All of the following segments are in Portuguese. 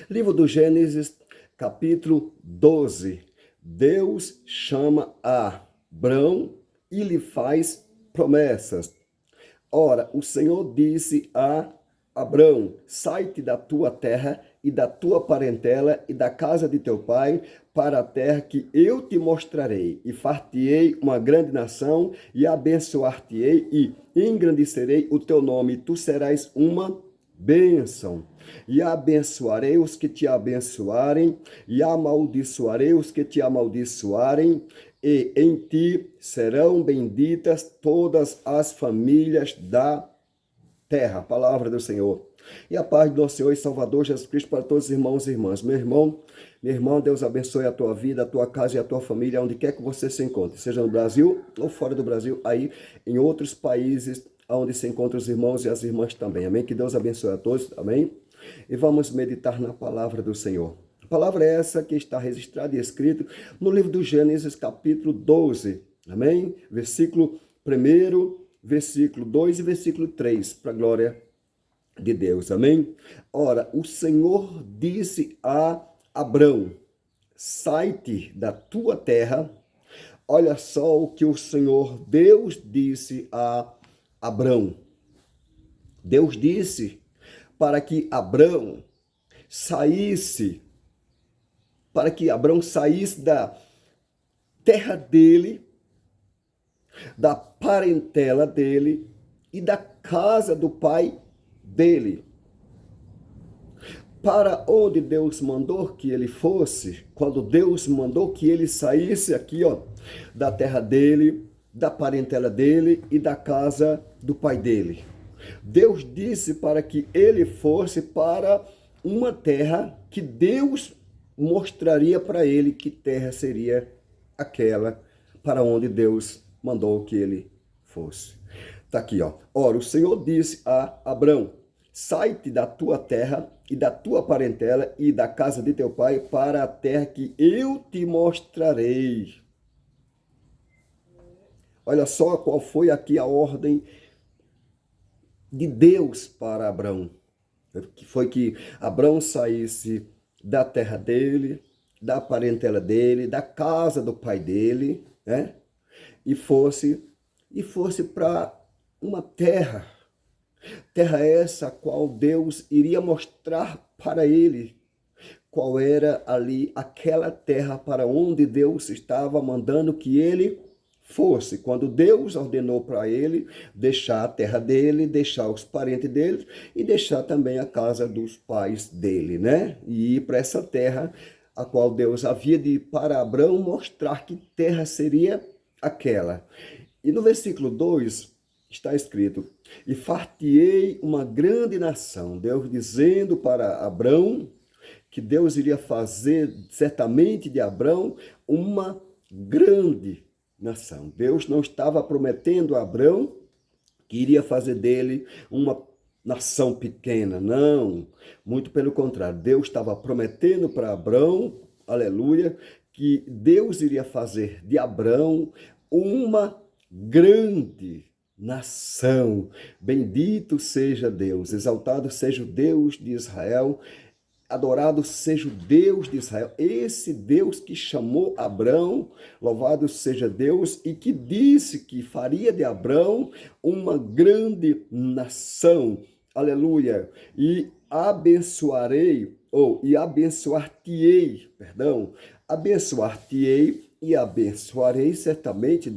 Livro do Gênesis, capítulo 12. Deus chama a Abrão e lhe faz promessas. Ora, o Senhor disse a Abrão: sai-te da tua terra e da tua parentela e da casa de teu pai para a terra que eu te mostrarei, e far-te-ei uma grande nação, e abençoar-te-ei e engrandecerei o teu nome, e tu serás uma bênção. E abençoarei os que te abençoarem, e amaldiçoarei os que te amaldiçoarem, e em ti serão benditas todas as famílias da terra. Palavra do Senhor. E a paz do nosso Senhor e Salvador Jesus Cristo para todos os irmãos e irmãs. Meu irmão, minha irmã, Deus abençoe a tua vida, a tua casa e a tua família, onde quer que você se encontre, seja no Brasil ou fora do Brasil, aí em outros países onde se encontram os irmãos e as irmãs também. Amém? Que Deus abençoe a todos. Amém? E vamos meditar na palavra do Senhor. A palavra é essa que está registrada e escrita no livro do Gênesis, capítulo 12. Amém? Versículo 1, versículo 2 e versículo 3, para a glória de Deus. Amém? Ora, o Senhor disse a Abrão: sai-te da tua terra. Olha só o que o Senhor Deus disse a Abrão. Deus disse para que Abrão saísse da terra dele, da parentela dele e da casa do pai dele. Para onde Deus mandou que ele fosse, quando Deus mandou que ele saísse aqui, da terra dele, da parentela dele e da casa do pai dele. Deus disse para que ele fosse para uma terra que Deus mostraria para ele que terra seria aquela para onde Deus mandou que ele fosse. Está aqui, Ora, o Senhor disse a Abrão: sai-te da tua terra e da tua parentela e da casa de teu pai para a terra que eu te mostrarei. Olha só qual foi aqui a ordem de Deus para Abrão. Que foi que Abrão saísse da terra dele, da parentela dele, da casa do pai dele, né? E fosse para uma terra essa a qual Deus iria mostrar para ele qual era ali aquela terra para onde Deus estava mandando que ele fosse. Quando Deus ordenou para ele deixar a terra dele, deixar os parentes dele e deixar também a casa dos pais dele, né? E ir para essa terra a qual Deus havia de para Abrão mostrar que terra seria aquela. E no versículo 2 está escrito: e far-te-ei uma grande nação. Deus dizendo para Abrão que Deus iria fazer certamente de Abrão uma grande nação. Deus não estava prometendo a Abrão que iria fazer dele uma nação pequena, não. Muito pelo contrário, Deus estava prometendo para Abrão, aleluia, que Deus iria fazer de Abrão uma grande nação. Bendito seja Deus, exaltado seja o Deus de Israel, adorado seja o Deus de Israel, esse Deus que chamou Abrão, louvado seja Deus, e que disse que faria de Abrão uma grande nação, aleluia, e abençoar-te-ei, e abençoarei certamente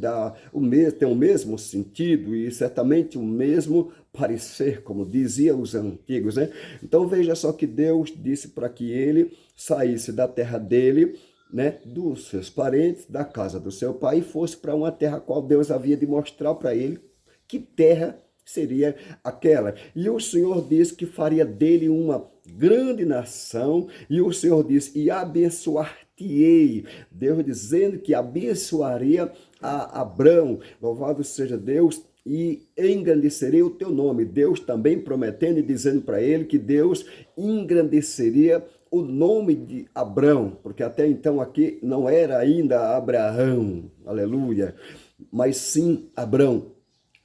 tem o mesmo sentido e certamente o mesmo parecer, como diziam os antigos, né? Então veja só que Deus disse para que ele saísse da terra dele, né, dos seus parentes, da casa do seu pai, e fosse para uma terra a qual Deus havia de mostrar para ele que terra seria aquela. E o Senhor disse que faria dele uma grande nação, e o Senhor disse: e abençoar-te-ei. Deus dizendo que abençoaria a Abrão, louvado seja Deus, e engrandecerei o teu nome. Deus também prometendo e dizendo para ele que Deus engrandeceria o nome de Abrão, porque até então aqui não era ainda Abraão, aleluia, mas sim Abrão.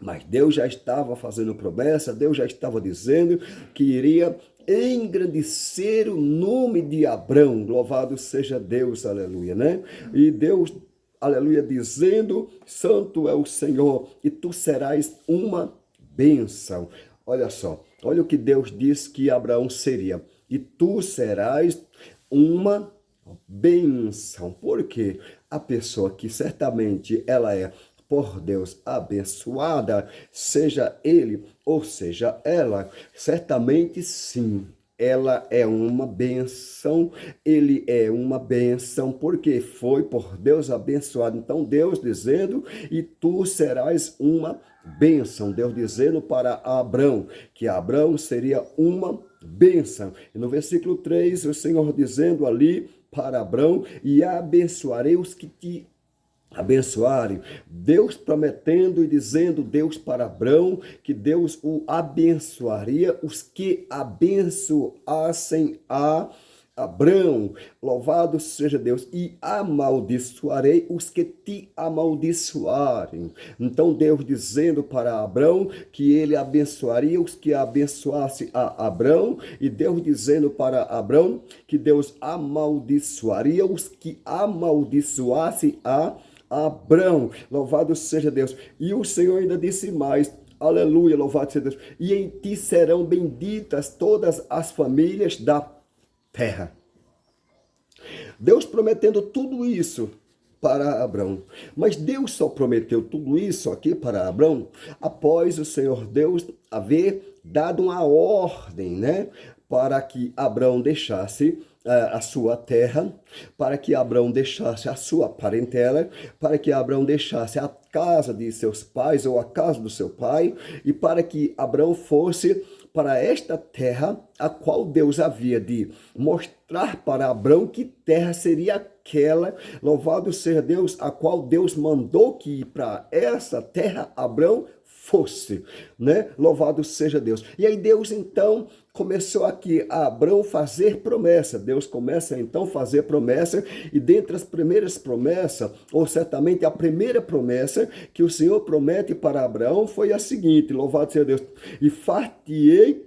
Mas Deus já estava fazendo promessa, Deus já estava dizendo que iria engrandecer o nome de Abrão. Louvado seja Deus, aleluia, né? E Deus, aleluia, dizendo, santo é o Senhor, e tu serás uma bênção. Olha só, olha o que Deus disse que Abraão seria. E tu serás uma bênção. Porque a pessoa que certamente ela é por Deus abençoada, seja ele ou seja ela, certamente sim, ela é uma bênção, ele é uma bênção, porque foi por Deus abençoado. Então Deus dizendo, e tu serás uma bênção. Deus dizendo para Abrão, que Abrão seria uma bênção. E no versículo 3, o Senhor dizendo ali para Abrão, e abençoarei os que te abençoarem. Deus prometendo e dizendo Deus para Abrão que Deus o abençoaria os que abençoassem a Abrão. Louvado seja Deus. E amaldiçoarei os que te amaldiçoarem. Então Deus dizendo para Abrão que ele abençoaria os que abençoassem a Abrão, e Deus dizendo para Abrão que Deus amaldiçoaria os que amaldiçoassem a Abrão. Louvado seja Deus. E o Senhor ainda disse mais, aleluia, louvado seja Deus, e em ti serão benditas todas as famílias da terra. Deus prometendo tudo isso para Abrão. Mas Deus só prometeu tudo isso aqui para Abrão após o Senhor Deus haver dado uma ordem, né? Para que Abrão deixasse a sua terra, para que Abrão deixasse a sua parentela, para que Abrão deixasse a casa de seus pais ou a casa do seu pai, e para que Abrão fosse para esta terra, a qual Deus havia de mostrar para Abrão que terra seria aquela, louvado seja Deus, a qual Deus mandou que para essa terra Abrão fosse, né? Louvado seja Deus. E aí Deus então começou aqui a Abrão fazer promessa. Deus começa então a fazer promessa, e dentre as primeiras promessas, ou certamente a primeira promessa que o Senhor promete para Abraão foi a seguinte, louvado seja Deus, e far-te-ei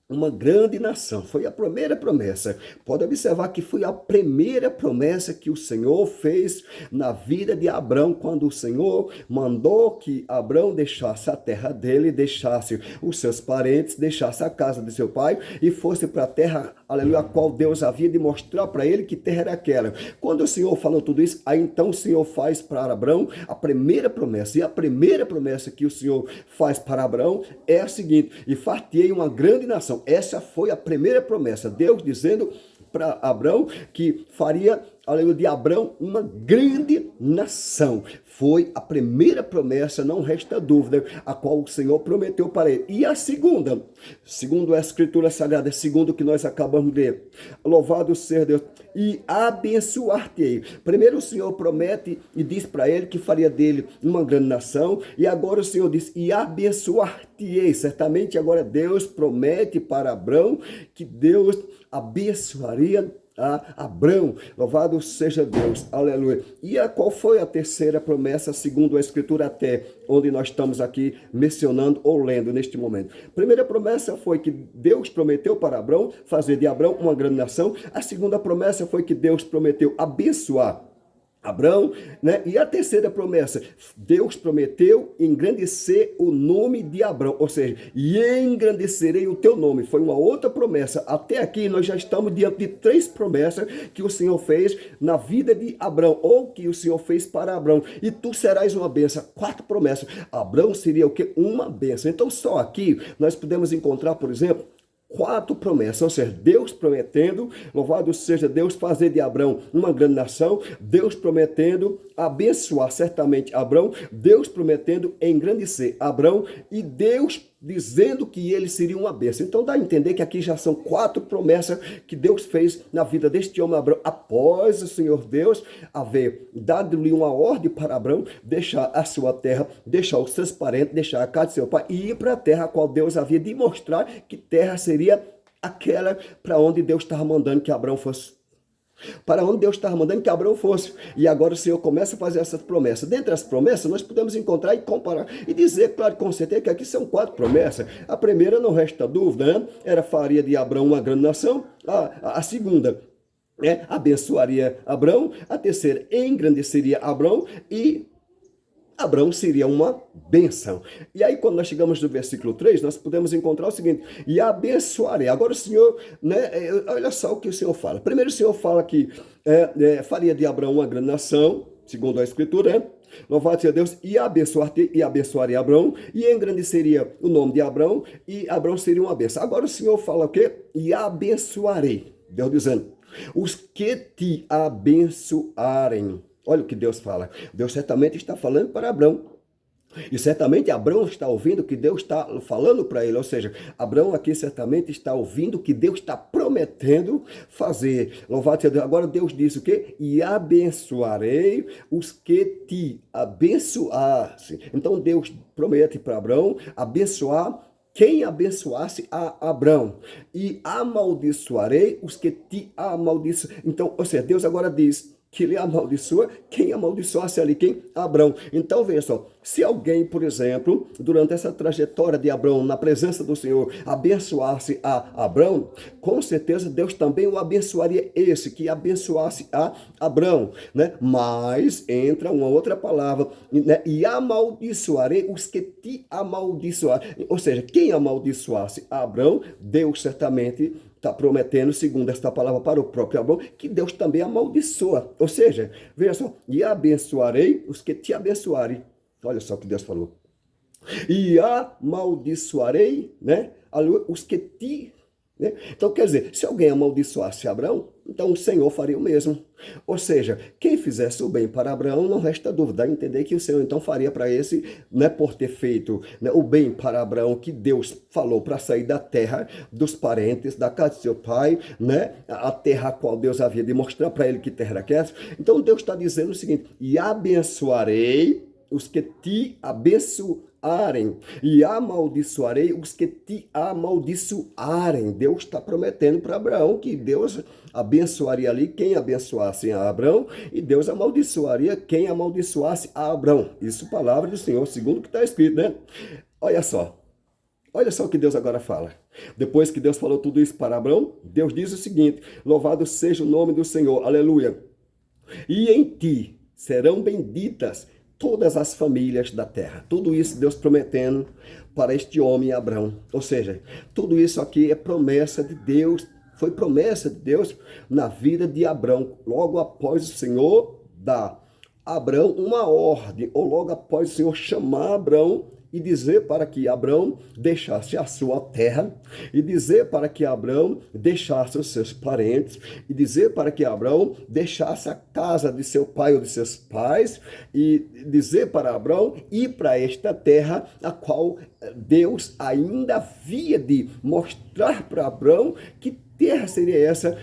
uma grande nação. Foi a primeira promessa. Pode observar que foi a primeira promessa que o Senhor fez na vida de Abrão, quando o Senhor mandou que Abrão deixasse a terra dele, deixasse os seus parentes, deixasse a casa de seu pai e fosse para a terra, aleluia, a qual Deus havia de mostrar para ele que terra era aquela. Quando o Senhor falou tudo isso, aí então o Senhor faz para Abrão a primeira promessa. E a primeira promessa que o Senhor faz para Abrão é a seguinte, e far-te-ei uma grande nação. Essa foi a primeira promessa, Deus dizendo para Abrão que faria, aleluia, de Abrão uma grande nação. Foi a primeira promessa, não resta dúvida, a qual o Senhor prometeu para ele. E a segunda, segundo a Escritura Sagrada, segundo o que nós acabamos de ler, louvado seja Deus, e abençoar-te-ei. Primeiro o Senhor promete e diz para ele que faria dele uma grande nação, e agora o Senhor diz, e abençoar-te-ei. Certamente agora Deus promete para Abrão que Deus abençoaria a Abrão. Louvado seja Deus, aleluia. E qual foi a terceira promessa, segundo a Escritura, até onde nós estamos aqui mencionando ou lendo neste momento? Primeira promessa foi que Deus prometeu para Abrão fazer de Abrão uma grande nação. A segunda promessa foi que Deus prometeu abençoar Abrão, né? E a terceira promessa, Deus prometeu engrandecer o nome de Abrão, ou seja, e engrandecerei o teu nome. Foi uma outra promessa. Até aqui nós já estamos diante de três promessas que o Senhor fez na vida de Abrão, ou que o Senhor fez para Abrão. E tu serás uma bênção. Quatro promessas. Abrão seria o quê? Uma bênção. Então só aqui nós podemos encontrar, por exemplo, quatro promessas, ou seja, Deus prometendo, louvado seja Deus, fazer de Abrão uma grande nação, Deus prometendo abençoar certamente Abrão, Deus prometendo engrandecer Abrão e Deus dizendo que ele seria uma bênção. Então dá a entender que aqui já são quatro promessas que Deus fez na vida deste homem Abrão, após o Senhor Deus haver dado-lhe uma ordem para Abrão deixar a sua terra, deixar os seus parentes, deixar a casa de seu pai e ir para a terra a qual Deus havia de mostrar que terra seria aquela para onde Deus estava mandando que Abrão fosse Para onde Deus estava mandando que Abraão fosse. E agora o Senhor começa a fazer essas promessas. Dentre as promessas, nós podemos encontrar e comparar e dizer, claro, com certeza, que aqui são 4 promessas. A primeira, não resta dúvida, né? Era faria de Abraão uma grande nação. A segunda, abençoaria Abraão. A terceira, engrandeceria Abraão. E Abraão seria uma bênção. E aí, quando nós chegamos no versículo 3, nós podemos encontrar o seguinte: e abençoarei. Agora o Senhor, né, olha só o que o Senhor fala. Primeiro o Senhor fala que faria de Abraão uma grande nação, segundo a Escritura, né? Louvado seja Deus, e abençoaria Abraão, e engrandeceria o nome de Abraão, e Abraão seria uma bênção. Agora o Senhor fala o quê? E abençoarei. Deus dizendo, os que te abençoarem. Olha o que Deus fala. Deus certamente está falando para Abraão. E certamente Abraão está ouvindo o que Deus está falando para ele. Ou seja, Abraão aqui certamente está ouvindo o que Deus está prometendo fazer. Louvado seja Deus. Agora Deus diz o quê? E abençoarei os que te abençoassem. Então Deus promete para Abraão abençoar quem abençoasse a Abraão. E amaldiçoarei os que te amaldiçoam. Então, ou seja, Deus agora diz que ele amaldiçoa quem amaldiçoasse ali, quem? Abraão. Então, veja só, se alguém, por exemplo, durante essa trajetória de Abraão, na presença do Senhor, abençoasse a Abraão, com certeza Deus também o abençoaria esse, que abençoasse a Abraão, né? Mas entra uma outra palavra, né? E amaldiçoarei os que te amaldiçoarem. Ou seja, quem amaldiçoasse a Abraão, Deus certamente está prometendo, segundo esta palavra para o próprio Abraão, que Deus também amaldiçoa. Ou seja, veja só, e abençoarei os que te abençoarem. Olha só o que Deus falou. E amaldiçoarei, né, os que te... Né? Então, quer dizer, se alguém amaldiçoasse Abraão, então o Senhor faria o mesmo. Ou seja, quem fizesse o bem para Abraão, não resta dúvida, entender que o Senhor então faria para esse, né, por ter feito, né, o bem para Abraão, que Deus falou para sair da terra dos parentes, da casa de seu pai, né, a terra a qual Deus havia de mostrar para ele que terra era aquela. Então Deus está dizendo o seguinte: e abençoarei os que te abençoarem, e amaldiçoarei os que te amaldiçoarem. Deus está prometendo para Abraão que Deus abençoaria ali quem abençoasse a Abraão, e Deus amaldiçoaria quem amaldiçoasse a Abraão. Isso, palavra do Senhor, segundo o que está escrito, né? Olha só o que Deus agora fala. Depois que Deus falou tudo isso para Abraão, Deus diz o seguinte: louvado seja o nome do Senhor, aleluia. E em ti serão benditas todas as famílias da terra. Tudo isso Deus prometendo para este homem Abraão. Ou seja, tudo isso aqui é promessa de Deus, foi promessa de Deus na vida de Abraão. Logo após o Senhor dar a Abraão uma ordem, ou logo após o Senhor chamar Abraão e dizer para que Abraão deixasse a sua terra, e dizer para que Abraão deixasse os seus parentes, e dizer para que Abraão deixasse a casa de seu pai ou de seus pais, e dizer para Abraão ir para esta terra, a qual Deus ainda havia de mostrar para Abraão que terra seria essa,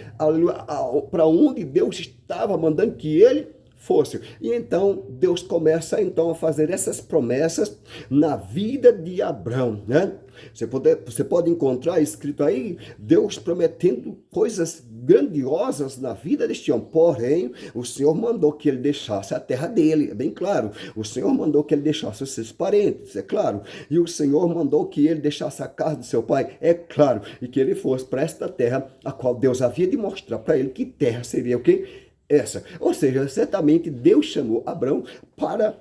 para onde Deus estava mandando que ele fosse. E então Deus começa então a fazer essas promessas na vida de Abraão, né? Você pode encontrar escrito aí Deus prometendo coisas grandiosas na vida deste homem. Porém, o Senhor mandou que ele deixasse a terra dele, é bem claro. O Senhor mandou que ele deixasse os seus parentes, é claro. E o Senhor mandou que ele deixasse a casa do seu pai, é claro. E que ele fosse para esta terra, a qual Deus havia de mostrar para ele que terra seria o quê? Essa. Ou seja, certamente Deus chamou Abraão para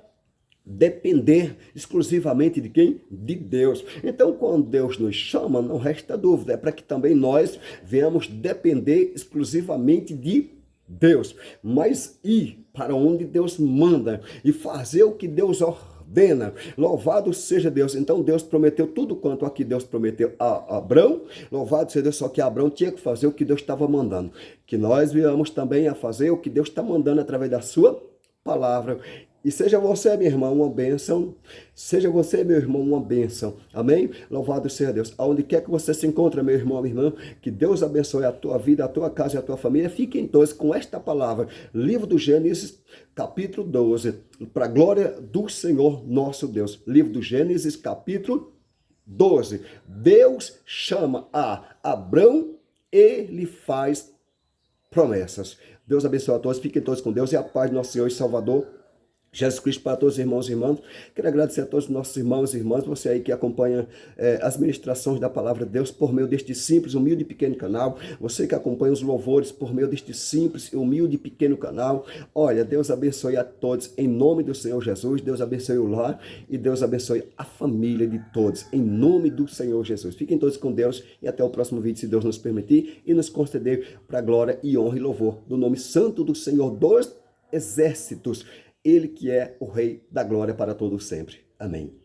depender exclusivamente de quem? De Deus. Então, quando Deus nos chama, não resta dúvida, é para que também nós venhamos depender exclusivamente de Deus, mas ir para onde Deus manda e fazer o que Deus ordena. Louvado seja Deus. Então Deus prometeu tudo quanto aqui Deus prometeu a Abraão. Louvado seja Deus, só que Abraão tinha que fazer o que Deus estava mandando. Que nós viemos também a fazer o que Deus está mandando através da sua palavra. E seja você, minha irmã, uma bênção. Seja você, meu irmão, uma bênção. Amém? Louvado seja Deus. Aonde quer que você se encontre, meu irmão, minha irmã, que Deus abençoe a tua vida, a tua casa e a tua família. Fiquem todos com esta palavra. Livro do Gênesis, capítulo 12. Para a glória do Senhor nosso Deus. Livro do Gênesis, capítulo 12. Deus chama a Abrão e lhe faz promessas. Deus abençoe a todos, fiquem todos com Deus e a paz do nosso Senhor e Salvador Jesus Cristo para todos os irmãos e irmãs. Quero agradecer a todos os nossos irmãos e irmãs, você aí que acompanha as ministrações da Palavra de Deus por meio deste simples, humilde e pequeno canal, você que acompanha os louvores por meio deste simples, humilde e pequeno canal. Olha, Deus abençoe a todos em nome do Senhor Jesus, Deus abençoe o lar e Deus abençoe a família de todos, em nome do Senhor Jesus. Fiquem todos com Deus e até o próximo vídeo, se Deus nos permitir e nos conceder para a glória e honra e louvor do nome santo do Senhor dos exércitos. Ele que é o Rei da glória para todos sempre. Amém.